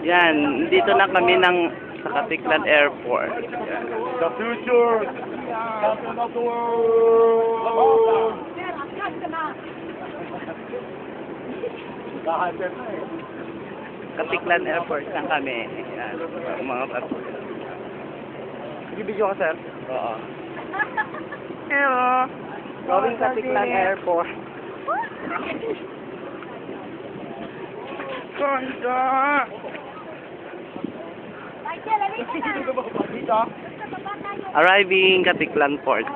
Yan, dito na kami sa Katiklan Airport. Yan. The future champion of the world. Katiklan Airport lang kami. Yan, mga patuloy. Video ka, sir? Oo. Hello. Going Katiklan Airport. Ganda! Arriving Katiklan Port.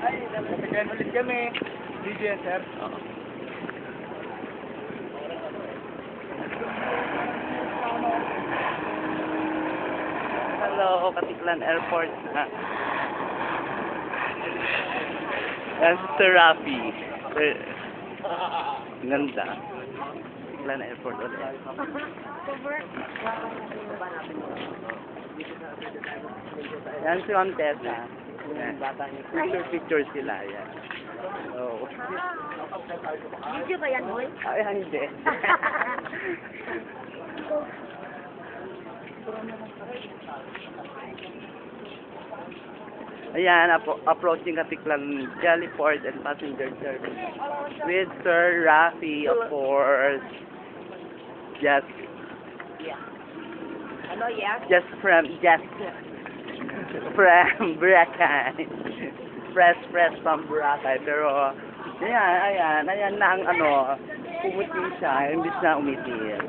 Kaya ulit kami. DJ, sir. Oo. Hello, Katiklan Airport. Yan si Sir Rafi. Ganda. Katiklan Airport ulit. Yan si Ma'am Tessa. Picture sila. Yan. Oh. Video ba yan, boy? Ay, hindi. Ayan, approaching Katiklan Jellyport and passenger service with Sir Rafi, of course. Yes. Yeah. Ano, yeah? Just from Boracay. Fresh from Boracay. Pero, ayan na ang pumuti siya, imbis na umitil.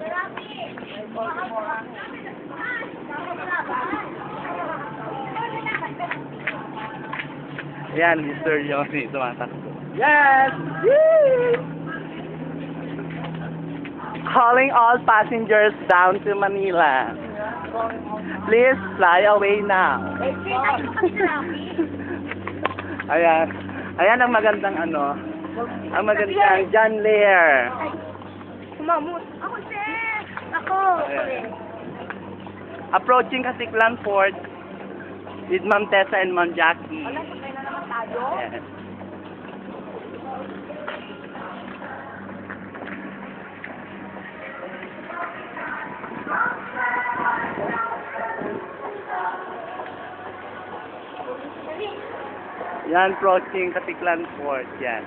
Ayan, Mr. Yoni, tumatakbo. Yes! Woo! Calling all passengers down to Manila. Please fly away now. Ayan. Ayan ang magandang ang magandang John Lear. Kumamot. Ako, sir! Ako! Ayan. Approaching Katiklan Port with Ma'am Tessa and Ma'am Jackie. Wala, sakay na naman tayo. Ayan. Yan, approaching Katiklan Port. Yan.